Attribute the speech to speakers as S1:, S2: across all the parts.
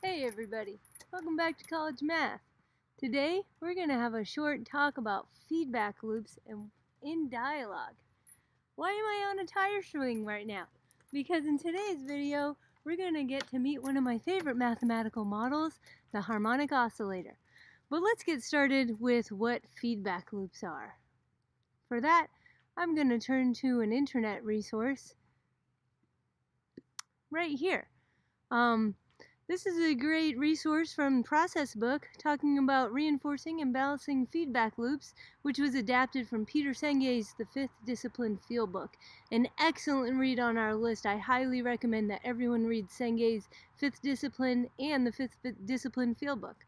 S1: Hey everybody, welcome back to College Math. Today we're going to have a short talk about feedback loops in dialogue. Why am I on a tire swing right now? Because in today's video we're going to get to meet one of my favorite mathematical models, the harmonic oscillator. But let's get started with what feedback loops are. For that, I'm going to turn to an internet resource right here. This is a great resource from Process Book talking about reinforcing and balancing feedback loops, which was adapted from Peter Senge's The Fifth Discipline Field Book. An excellent read on our list. I highly recommend that everyone read Senge's Fifth Discipline and the Fifth Discipline Field Book.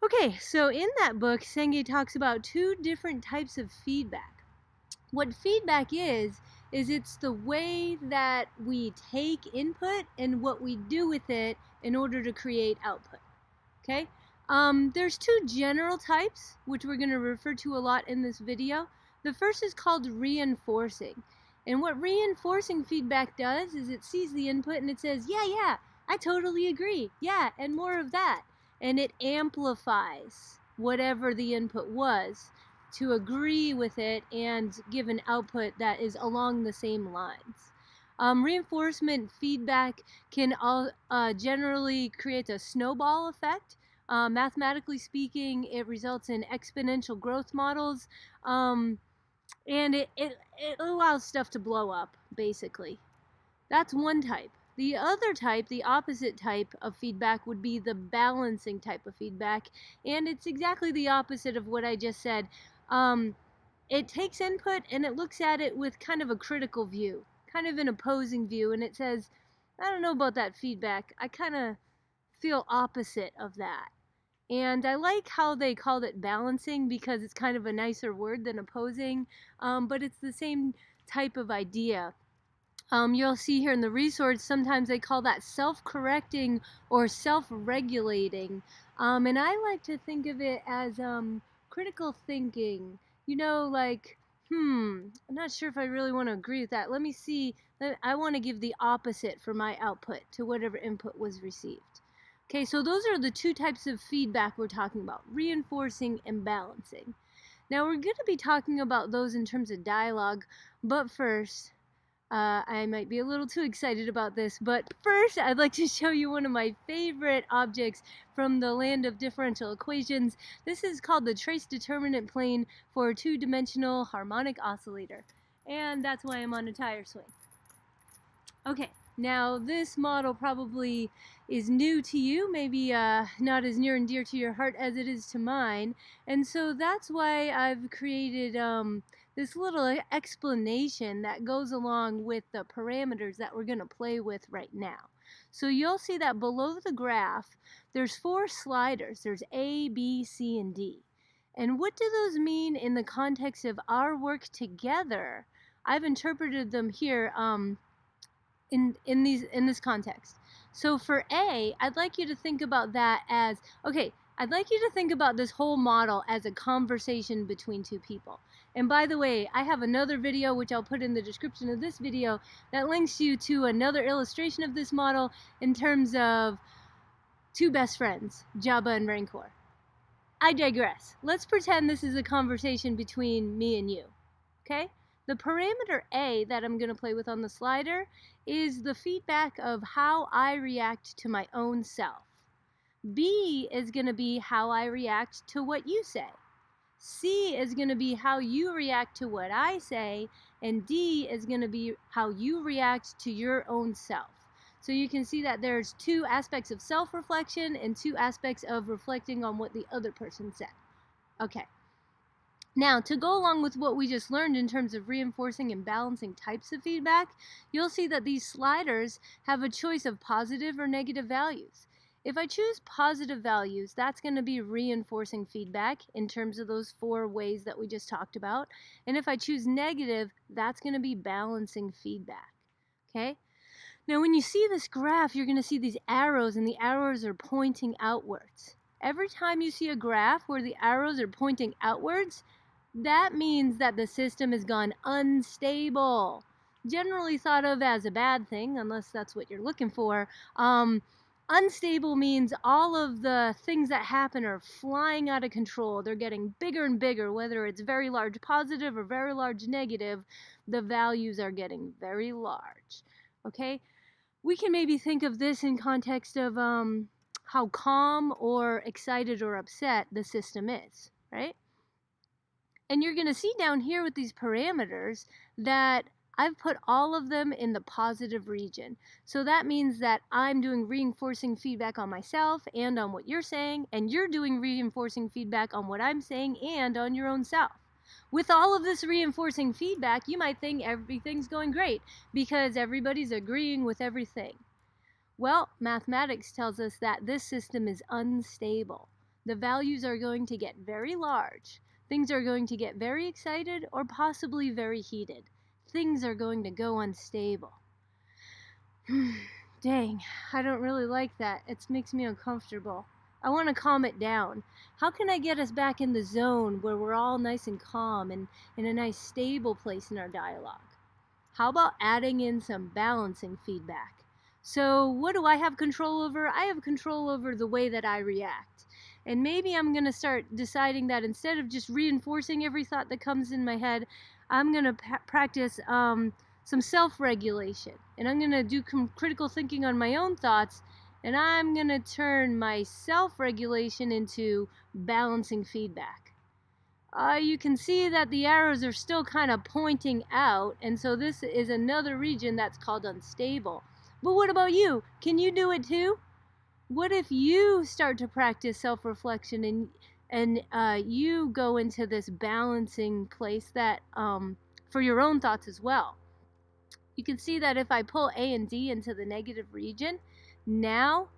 S1: Okay, so in that book, Senge talks about two different types of feedback. What feedback is it's the way that we take input and what we do with it in order to create output. Okay? There's two general types, which we're going to refer to a lot in this video. The first is called reinforcing. And what reinforcing feedback does is it sees the input and it says, yeah, I totally agree. Yeah, and more of that. And it amplifies whatever the input was to agree with it and give an output that is along the same lines. Reinforcement feedback can generally create a snowball effect. Mathematically speaking, it results in exponential growth models, and it allows stuff to blow up, basically. That's one type. The other type, the opposite type of feedback, would be the balancing type of feedback, and it's exactly the opposite of what I just said. It takes input and it looks at it with kind of a critical view, kind of an opposing view, and it says, I don't know about that feedback. I kind of feel opposite of that. And I like how they called it balancing because it's kind of a nicer word than opposing, but it's the same type of idea. You'll see here in the resource, sometimes they call that self-correcting or self-regulating. And I like to think of it as critical thinking. You know, like, I'm not sure if I really want to agree with that. Let me see. I want to give the opposite for my output to whatever input was received. Okay, so those are the two types of feedback we're talking about, reinforcing and balancing. Now, we're going to be talking about those in terms of dialogue, but first, I might be a little too excited about this, but first I'd like to show you one of my favorite objects from the land of differential equations. This is called the trace determinant plane for a two-dimensional harmonic oscillator, and that's why I'm on a tire swing. Okay, now this model probably is new to you, maybe not as near and dear to your heart as it is to mine, and so that's why I've created this little explanation that goes along with the parameters that we're going to play with right now. So you'll see that below the graph, there's 4 sliders. There's A, B, C, and D. And what do those mean in the context of our work together? I've interpreted them here in this context. So for A, I'd like you to think about that as, okay, I'd like you to think about this whole model as a conversation between two people. And by the way, I have another video, which I'll put in the description of this video, that links you to another illustration of this model in terms of two best friends, Jabba and Rancor. I digress. Let's pretend this is a conversation between me and you, okay? The parameter A that I'm going to play with on the slider is the feedback of how I react to my own self. B is going to be how I react to what you say. C is going to be how you react to what I say, and D is going to be how you react to your own self. So you can see that there's 2 aspects of self-reflection and 2 aspects of reflecting on what the other person said. Okay. Now, to go along with what we just learned in terms of reinforcing and balancing types of feedback, you'll see that these sliders have a choice of positive or negative values. If I choose positive values, that's going to be reinforcing feedback in terms of those 4 ways that we just talked about. And if I choose negative, that's going to be balancing feedback. Okay? Now, when you see this graph, you're going to see these arrows, and the arrows are pointing outwards. Every time you see a graph where the arrows are pointing outwards, that means that the system has gone unstable. Generally thought of as a bad thing, unless that's what you're looking for. Unstable means all of the things that happen are flying out of control. They're getting bigger and bigger, whether it's very large positive or very large negative, the values are getting very large. Okay? We can maybe think of this in context of how calm or excited or upset the system is, right? And you're going to see down here with these parameters that I've put all of them in the positive region. So that means that I'm doing reinforcing feedback on myself and on what you're saying, and you're doing reinforcing feedback on what I'm saying and on your own self. With all of this reinforcing feedback, you might think everything's going great because everybody's agreeing with everything. Well, mathematics tells us that this system is unstable. The values are going to get very large. Things are going to get very excited or possibly very heated. Things are going to go unstable. Dang, I don't really like that. It makes me uncomfortable. I want to calm it down. How can I get us back in the zone where we're all nice and calm and in a nice stable place in our dialogue? How about adding in some balancing feedback? So what do I have control over? I have control over the way that I react. And maybe I'm going to start deciding that instead of just reinforcing every thought that comes in my head, I'm going to practice some self-regulation. And I'm going to do critical thinking on my own thoughts. And I'm going to turn my self-regulation into balancing feedback. You can see that the arrows are still kind of pointing out. And so this is another region that's called unstable. But what about you? Can you do it too? What if you start to practice self-reflection and you go into this balancing place that for your own thoughts as well? You can see that if I pull A and D into the negative region, now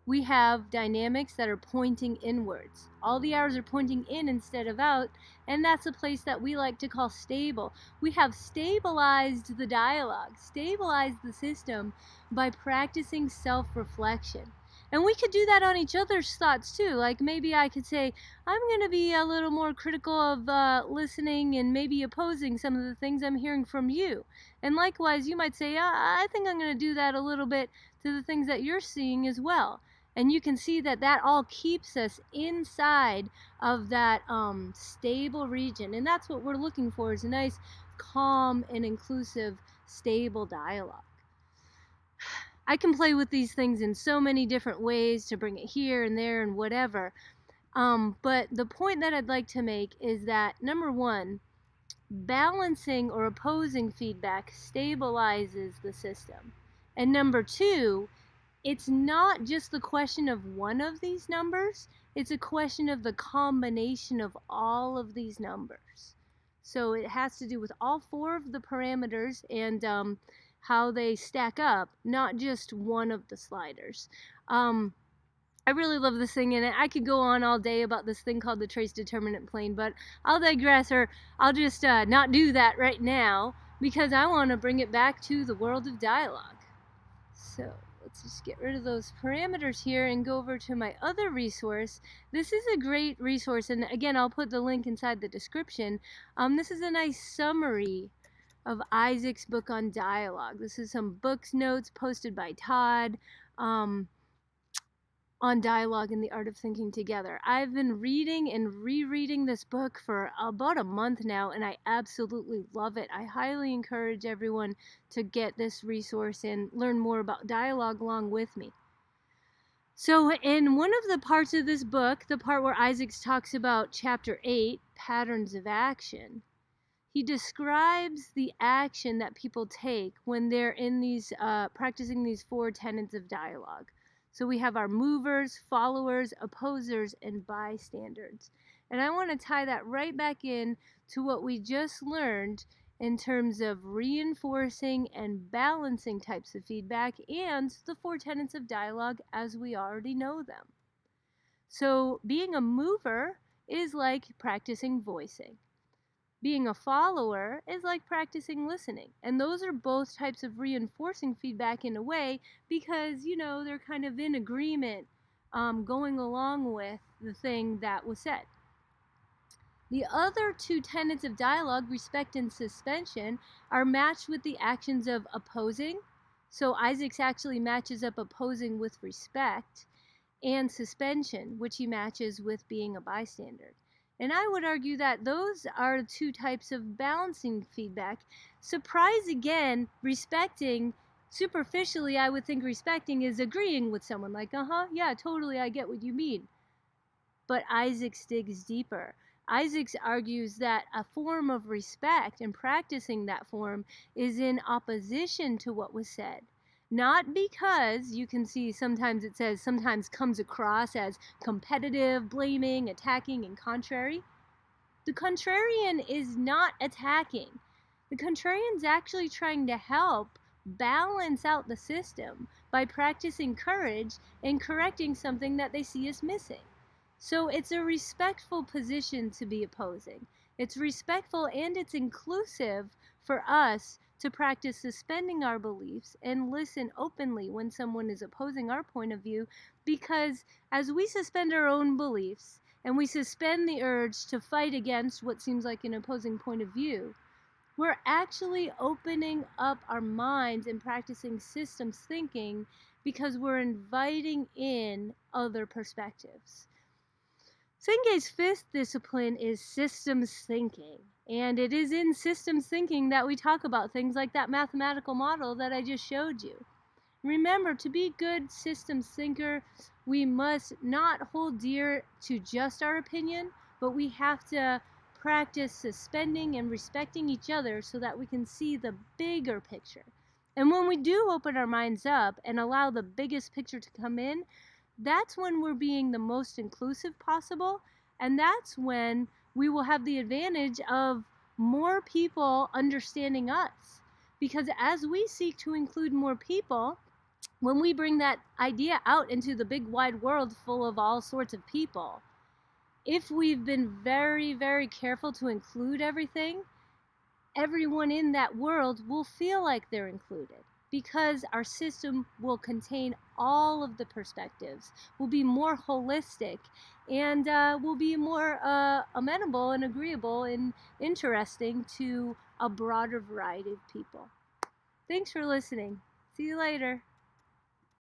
S1: we have dynamics that are pointing inwards. All the arrows are pointing in instead of out, and that's a place that we like to call stable. We have stabilized the dialogue, stabilized the system by practicing self-reflection. And we could do that on each other's thoughts too. Like maybe I could say, I'm going to be a little more critical of listening and maybe opposing some of the things I'm hearing from you. And likewise, you might say, I think I'm going to do that a little bit to the things that you're seeing as well. And you can see that that all keeps us inside of that stable region. And that's what we're looking for, is a nice, calm, and inclusive, stable dialogue. I can play with these things in so many different ways to bring it here and there and whatever. But the point that I'd like to make is that, number one, balancing or opposing feedback stabilizes the system. And number two, it's not just the question of one of these numbers, it's a question of the combination of all of these numbers. So it has to do with all four of the parameters and how they stack up, not just one of the sliders. I really love this thing, and I could go on all day about this thing called the trace determinant plane, but I'll digress, or I'll just not do that right now, because I want to bring it back to the world of dialogue. So let's just get rid of those parameters here and go over to my other resource. This is a great resource, and again, I'll put the link inside the description. This is a nice summary of Isaac's book on dialogue. This is some books notes posted by Todd on dialogue and the art of thinking together. I've been reading and rereading this book for about a month now, and I absolutely love it. I highly encourage everyone to get this resource and learn more about dialogue along with me. So in one of the parts of this book, the part where Isaac talks about chapter 8, patterns of action, he describes the action that people take when they're in these practicing these four tenets of dialogue. So we have our movers, followers, opposers, and bystanders. And I want to tie that right back in to what we just learned in terms of reinforcing and balancing types of feedback and the four tenets of dialogue as we already know them. So being a mover is like practicing voicing. Being a follower is like practicing listening. And those are both types of reinforcing feedback in a way because, you know, they're kind of in agreement going along with the thing that was said. The other two tenets of dialogue, respect and suspension, are matched with the actions of opposing So Isaac's actually matches up opposing with respect and suspension, which he matches with being a bystander. And I would argue that those are two types of balancing feedback. Surprise again, respecting, superficially, I would think respecting is agreeing with someone, like, yeah, totally, I get what you mean. But Isaac digs deeper. Isaac argues that a form of respect and practicing that form is in opposition to what was said. Not because you can see sometimes it says, sometimes comes across as competitive, blaming, attacking, and contrary. The contrarian is not attacking. The contrarian's actually trying to help balance out the system by practicing courage and correcting something that they see as missing. So it's a respectful position to be opposing. It's respectful and it's inclusive for us to practice suspending our beliefs and listen openly when someone is opposing our point of view, because as we suspend our own beliefs and we suspend the urge to fight against what seems like an opposing point of view, we're actually opening up our minds and practicing systems thinking, because we're inviting in other perspectives. Senge's fifth discipline is systems thinking. And it is in systems thinking that we talk about things like that mathematical model that I just showed you. Remember, to be good systems thinker, we must not hold dear to just our opinion, but we have to practice suspending and respecting each other so that we can see the bigger picture. And when we do open our minds up and allow the biggest picture to come in, that's when we're being the most inclusive possible, and that's when we will have the advantage of more people understanding us. Because as we seek to include more people, when we bring that idea out into the big wide world full of all sorts of people, if we've been very, very careful to include everything, everyone in that world will feel like they're included, because our system will contain all of the perspectives, will be more holistic, and will be more amenable and agreeable and interesting to a broader variety of people. Thanks for listening. See you later.